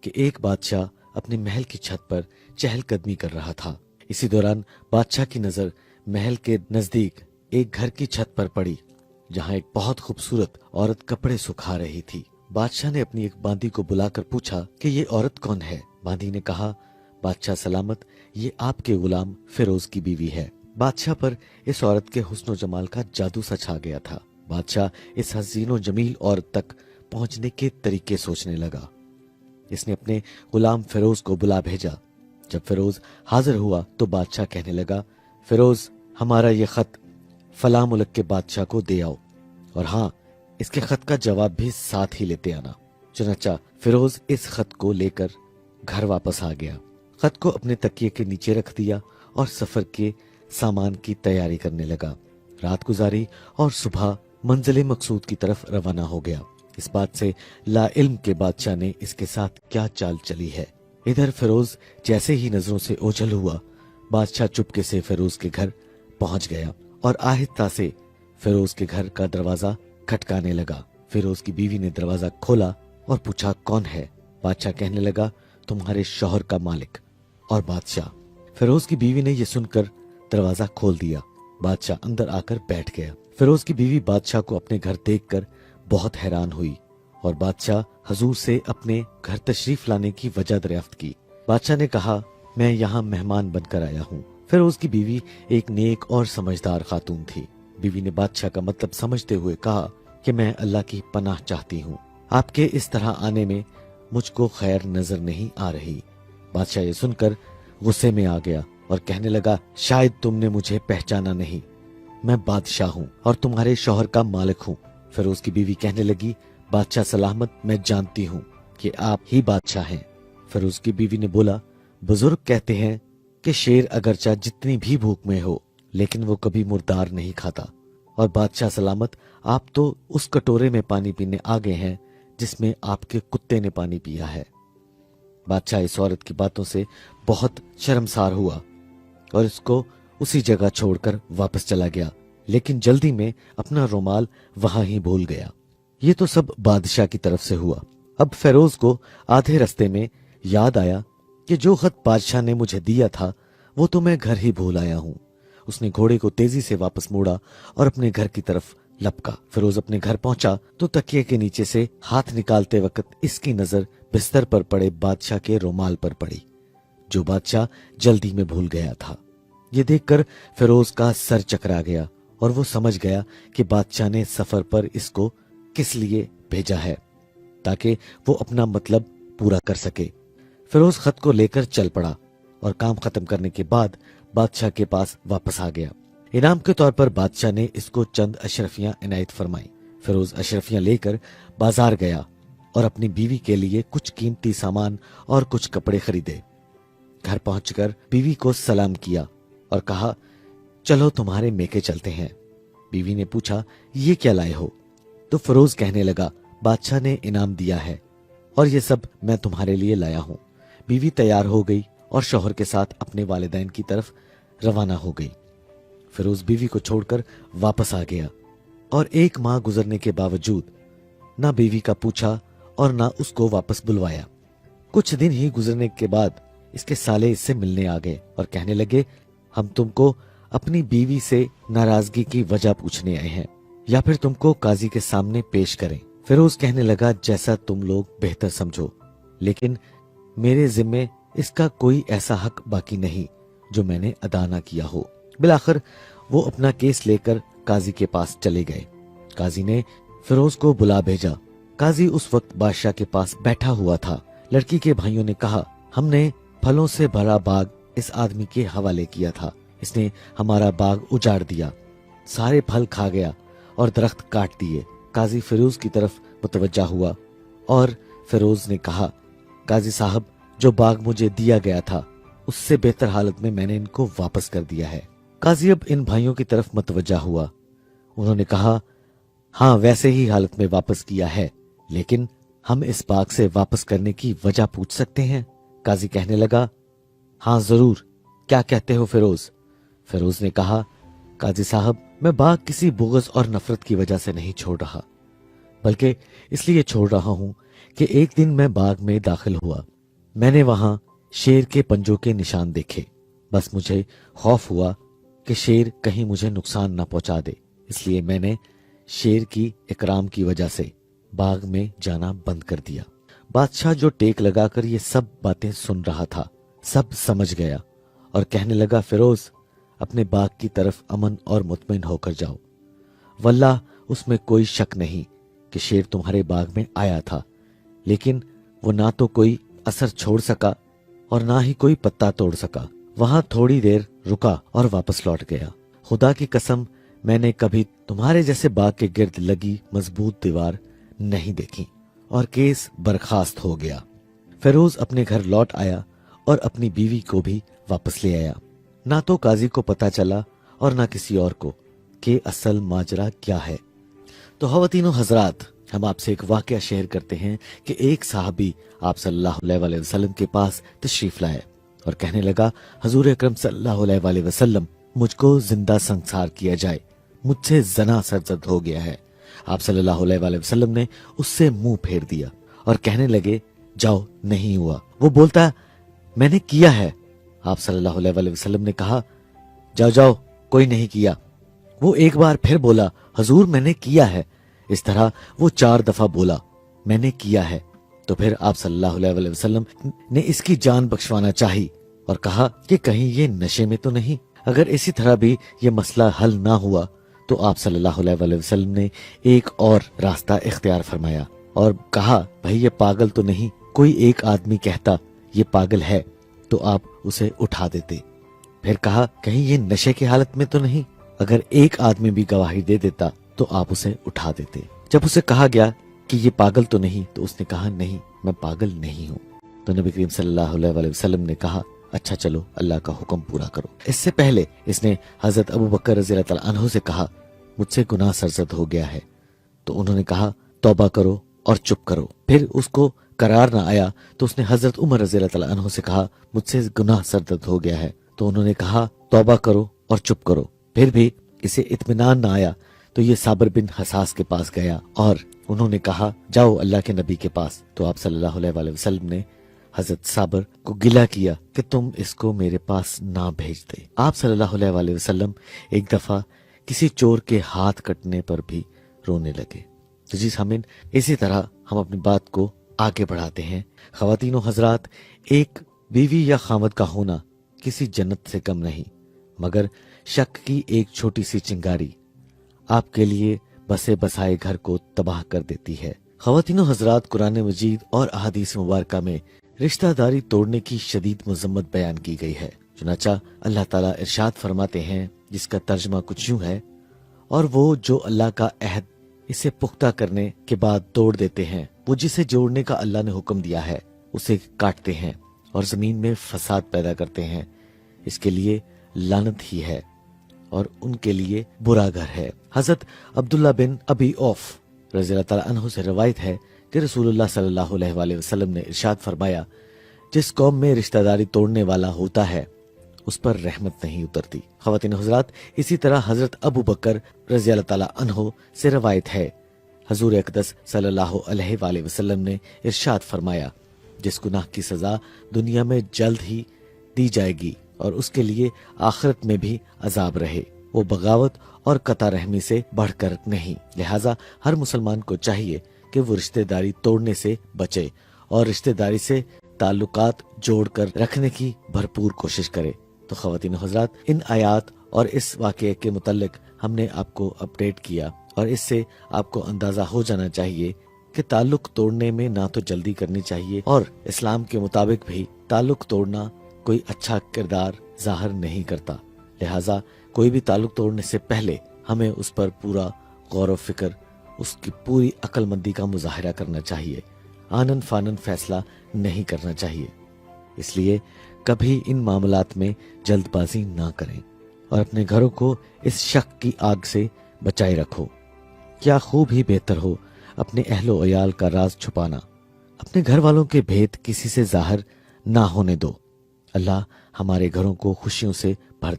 کہ ایک بادشاہ اپنے محل کی چھت پر چہل قدمی کر رہا تھا۔ اسی دوران بادشاہ کی نظر محل کے نزدیک ایک گھر کی چھت پر پڑی جہاں ایک بہت خوبصورت عورت کپڑے سکھا رہی تھی۔ بادشاہ نے اپنی ایک باندی کو بلا کر پوچھا کہ یہ عورت کون ہے؟ باندی نے کہا، بادشاہ سلامت، یہ آپ کے غلام فیروز کی بیوی ہے۔ بادشاہ پر اس عورت کے حسن و جمال کا جادو سا چھا گیا تھا۔ بادشاہ اس حسین و جمیل عورت تک پہنچنے کے طریقے سوچنے لگا۔ اس نے اپنے غلام فیروز کو بلا بھیجا۔ جب فیروز حاضر ہوا تو بادشاہ کہنے لگا، فیروز، ہمارا یہ خط فلاں ملک کے بادشاہ کو دے آؤ، اور ہاں، اس کے خط کا جواب بھی ساتھ ہی لیتے آنا۔ چنانچہ فیروز اس خط کو لے کر گھر واپس آ گیا۔ خط کو اپنے تکیے کے نیچے رکھ دیا اور سفر کے سامان کی تیاری کرنے لگا۔ رات گزاری اور صبح منزل مقصود کی طرف روانہ ہو گیا۔ اس بات سے لا علم کے بادشاہ نے اس کے ساتھ کیا چال چلی ہے۔ ادھر فیروز جیسے ہی نظروں سے اوجھل ہوا، بادشاہ چپکے سے فیروز کے گھر پہنچ گیا اور آہستہ سے فیروز کے گھر کا دروازہ کھٹکانے لگا۔ فیروز کی بیوی نے دروازہ کھولا اور پوچھا، کون ہے؟ بادشاہ کہنے لگا، تمہارے شوہر کا مالک اور بادشاہ۔ فیروز کی بیوی نے یہ سن کر دروازہ کھول دیا۔ بادشاہ اندر آ کر بیٹھ گیا۔ فیروز کی بیوی بادشاہ کو اپنے گھر دیکھ کر بہت حیران ہوئی اور بادشاہ حضور سے اپنے گھر تشریف لانے کی وجہ دریافت کی۔ بادشاہ نے کہا، میں یہاں مہمان بن کر آیا ہوں۔ فیروز کی بیوی ایک نیک اور سمجھدار خاتون تھی۔ بیوی نے بادشاہ کا مطلب سمجھتے ہوئے کہا کہ میں اللہ کی پناہ چاہتی ہوں، آپ کے اس طرح آنے میں مجھ کو خیر نظر نہیں آ رہی۔ بادشاہ یہ سن کر غصے میں آ گیا اور کہنے لگا، شاید تم نے مجھے پہچانا نہیں، میں بادشاہ ہوں اور تمہارے شوہر کا مالک ہوں۔ فیروز کی بیوی کہنے لگی، بادشاہ سلامت، میں جانتی ہوں کہ آپ ہی بادشاہ ہیں۔ فیروز کی بیوی نے بولا، بزرگ کہتے ہیں کہ شیر اگرچہ جتنی بھی بھوک میں ہو لیکن وہ کبھی مردار نہیں کھاتا، اور بادشاہ سلامت، آپ تو اس کٹورے میں پانی پینے آگے ہیں جس میں آپ کے کتے نے پانی پیا ہے۔ بادشاہ اس عورت کی باتوں سے بہت شرمسار ہوا اور اس کو اسی جگہ چھوڑ کر واپس چلا گیا، لیکن جلدی میں اپنا رومال وہاں ہی بھول گیا۔ یہ تو سب بادشاہ کی طرف سے ہوا۔ اب فیروز کو آدھے رستے میں یاد آیا کہ جو خط بادشاہ نے مجھے دیا تھا وہ تو میں گھر ہی بھول آیا ہوں۔ اس نے گھوڑے کو تیزی سے واپس موڑا اور اپنے گھر کی طرف لپکا۔ فیروز اپنے گھر پہنچا تو تکیے کے نیچے سے ہاتھ نکالتے وقت اس کی نظر بستر پر پڑے بادشاہ کے رومال پر پڑی جو بادشاہ جلدی میں بھول گیا تھا۔ یہ دیکھ کر فیروز کا سر چکرا گیا اور وہ سمجھ گیا کہ بادشاہ نے سفر پر اس کو کس لیے بھیجا ہے تاکہ وہ اپنا مطلب پورا کر سکے۔ فیروز خط کو لے کر چل پڑا اور کام ختم کرنے کے بعد بادشاہ کے پاس واپس آ گیا۔ انعام کے طور پر بادشاہ نے اس کو چند اشرفیاں عنایت فرمائیں۔ فیروز اشرفیاں لے کر بازار گیا اور اپنی بیوی کے لیے کچھ قیمتی سامان اور کچھ کپڑے خریدے۔ گھر پہنچ کر بیوی کو سلام کیا اور کہا، چلو تمہارے میکے چلتے ہیں۔ بیوی نے پوچھا، یہ کیا لائے ہو؟ تو فیروز کہنے لگا، بادشاہ نے انعام دیا ہے اور یہ سب میں تمہارے لیے لایا ہوں۔ بیوی تیار ہو گئی اور شوہر کے ساتھ اپنے والدین کی طرف روانہ ہو گئی۔ فیروز بیوی کو چھوڑ کر واپس آ گیا اور 1 ماہ گزرنے کے باوجود نہ بیوی کا پوچھا اور نہ اس کو واپس بلوایا۔ کچھ دن ہی گزرنے کے بعد اس کے سالے اس سے ملنے آ گئے اور کہنے لگے، ہم تم کو اپنی بیوی سے ناراضگی کی وجہ پوچھنے آئے ہیں یا پھر تم کو قاضی کے سامنے پیش کریں۔ فیروز کہنے لگا، جیسا تم لوگ بہتر سمجھو، لیکن میرے ذمے اس کا کوئی ایسا حق باقی نہیں جو میں نے ادا نہ کیا ہو۔ بالآخر وہ اپنا کیس لے کر قاضی کے پاس چلے گئے۔ قاضی نے فیروز کو بلا بھیجا۔ قاضی اس وقت بادشاہ کے پاس بیٹھا ہوا تھا۔ لڑکی کے بھائیوں نے کہا، ہم نے پھلوں سے بھرا باغ اس آدمی کے حوالے کیا تھا، اس نے ہمارا باغ اجاڑ دیا، سارے پھل کھا گیا اور درخت کاٹ دیے۔ قاضی فیروز کی طرف متوجہ ہوا اور فیروز نے کہا، قاضی صاحب، جو باغ مجھے دیا گیا تھا اس سے بہتر حالت میں نے ان کو واپس کر دیا ہے۔ قاضی اب ان بھائیوں کی طرف متوجہ ہوا۔ انہوں نے کہا، ہاں ویسے ہی حالت میں واپس کیا ہے، لیکن ہم اس باغ سے واپس کرنے کی وجہ پوچھ سکتے ہیں؟ قاضی کہنے لگا، ہاں ضرور، کیا کہتے ہو فیروز؟ فیروز نے کہا، قاضی صاحب، میں باغ کسی بغض اور نفرت کی وجہ سے نہیں چھوڑ رہا، بلکہ اس لیے چھوڑ رہا ہوں کہ ایک دن میں باغ میں داخل ہوا میں نے वहां शेर के पंजों के निशान देखे। बस मुझे खौफ हुआ कि शेर कहीं मुझे नुकसान न पहुंचा दे, इसलिए मैंने शेर की इकराम की वजह से बाग में जाना बंद कर दिया। बादशाह जो टेक लगाकर ये सब बातें सुन रहा था, सब समझ गया और कहने लगा, फिरोज अपने बाग की तरफ अमन और मुतमईन होकर जाओ। वल्लाह उसमें कोई शक नहीं कि शेर तुम्हारे बाग में आया था, लेकिन वो ना तो कोई असर छोड़ सका और ना ही कोई पत्ता तोड़ सका। वहां थोड़ी देर रुका और वापस लौट गया। खुदा की कसम, मैंने कभी तुम्हारे जैसे बाग के गिर्द लगी मजबूत दीवार नहीं देखी। और केस बर्खास्त हो गया। फिरोज अपने घर लौट आया और अपनी बीवी को भी वापस ले आया। ना तो काजी को पता चला और ना किसी और को कि असल माजरा क्या है। तो ख़वातीनो हजरात, हम आपसे एक वाकया शेयर करते हैं कि एक साहबी आप सल्लल्लाहु अलैहि वसल्लम के पास तशरीफ लाए और कहने लगा, हजूर अकरम सल्लल्लाहु अलैहि वसल्लम, मुझको जिंदा संसार किया जाए, मुझसे जना सरजद हो गया है। आप सल्लल्लाहु अलैहि वसल्लम ने उससे मुंह फेर दिया और कहने लगे, जाओ, नहीं हुआ। वो बोलता, मैंने किया है। आप सल्लल्लाहु अलैहि वसल्लम ने कहा, जाओ जाओ, कोई नहीं किया। वो एक बार फिर बोला, हजूर मैंने किया है। इस तरह वो 4 दफा बोला, मैंने किया है। तो फिर आप सल्लल्लाहु अलैहि वसल्लम ने इसकी जान बख्शवाना चाही और कहा कि कहीं ये नशे में तो नहीं। अगर इसी तरह भी ये मसला हल ना हुआ तो आप सल्लल्लाहु अलैहि वसल्लम ने एक और रास्ता इख्तियार फरमाया और कहा, भाई ये पागल तो नहीं। कोई एक आदमी कहता ये पागल है तो आप उसे उठा देते। फिर कहा, कहीं ये नशे की हालत में तो नहीं। अगर एक आदमी भी गवाही दे देता तो आप उसे उठा देते। जब उसे कहा गया कि ये पागल तो नहीं, तो उसने कहा, नहीं, मैं पागल नहीं हूँ। तो नबी करीम सल्लल्लाहु अलैहि वसल्लम ने कहा, अच्छा चलो, अल्लाह का हुक्म पूरा करो। इससे पहले इसने हजरत अबू बकर रज़ियल्लाहु तआला अन्हु से कहा, मुझसे गुनाह सरजद हो गया है। तो उन्होंने कहा, तौबा करो और चुप करो। फिर उसको करार ना आया तो उसने हजरत उमर रज़ियल्लाहु तआला अन्हु से कहा, मुझसे गुनाह सरजद हो गया है। तो उन्होंने कहा, तौबा करो और चुप करो। फिर भी इसे इत्मीनान ना आया तो ये साबिर बिन हसास के पास गया और उन्होंने कहा, जाओ अल्लाह के नबी के पास। तो आप सल्लल्लाहु अलैहि वसल्लम ने हजरत साबिर को गिला किया कि तुम इसको मेरे पास ना भेजते। आप सल्लल्लाहु अलैहि वसल्लम एक दफा किसी चोर के हाथ कटने पर भी रोने लगे। तो जी सामीन, इसी तरह हम अपनी बात को आगे बढ़ाते हैं। ख़वातीनो हजरात, एक बीवी या खामद का होना किसी जन्नत से कम नहीं, मगर शक की एक छोटी सी चिंगारी आपके लिए बसे बसाए घर को तबाह कर देती है। ख़वातीनो हजरात, कुरान मजीद और अहादीस मुबारका में रिश्तेदारी तोड़ने की शदीद मजम्मत बयान की गई है। चुनाचा अल्लाह ताला इरशाद फरमाते हैं, जिसका तर्जमा कुछ यूं है, और वो जो अल्लाह का अहद इसे पुख्ता करने के बाद तोड़ देते हैं, वो जिसे जोड़ने का अल्लाह ने हुक्म दिया है उसे काटते हैं और जमीन में फसाद पैदा करते हैं, इसके लिए लानत ही है और उनके लिए बुरा घर है। हजरत अब्दुल्ला बिन अबी औफ रज़ियल्लाहु तआला अन्हु से रवायत है कि रसूलुल्लाह सल्लल्लाहु अलैहि वसल्लम ने इरशाद फरमाया, जिस कौम में रिश्तेदारी तोड़ने वाला होता है उस पर रहमत नहीं उतरती। ख़वातीन हज़रात, इसी तरह हजरत अबू बकर रज़ियल्लाहु तआला अन्हु से रवायत है, हजूर अक़दस सल्लल्लाहु अलैहि वसल्लम ने इरशाद फरमाया, जिस गुनाह की सजा दुनिया में जल्द ही दी जाएगी और उसके लिए आखिरत में भी अजाब रहे, वो बगावत और कता रहमी से बढ़कर नहीं। लिहाजा हर मुसलमान को चाहिए कि वो रिश्तेदारी तोड़ने से बचे और रिश्तेदारी से ताल्लुकात जोड़कर रखने की भरपूर कोशिश करे। तो ख़वातीन हज़रात, इन आयात और इस वाक़ये के मुतल्लिक हमने आपको अपडेट किया और इससे आपको अंदाजा हो जाना चाहिए कि ताल्लुक तोड़ने में ना तो जल्दी करनी चाहिए और इस्लाम के मुताबिक भी ताल्लुक तोड़ना कोई अच्छा किरदार जाहिर नहीं करता। लिहाजा कोई भी ताल्लुक तोड़ने से पहले हमें उस पर पूरा गौर व फिक्र, उसकी पूरी अक्लमंदी का मुजाहिरा करना चाहिए। आनन फानन फैसला नहीं करना चाहिए। इसलिए कभी इन मामलात में जल्दबाजी ना करें और अपने घरों को इस शक की आग से बचाए रखो। क्या खूब ही बेहतर हो अपने अहलो अयाल का राज छुपाना। अपने घर वालों के भेद किसी से जाहिर ना होने दो। अल्लाह हमारे घरों को खुशियों से भर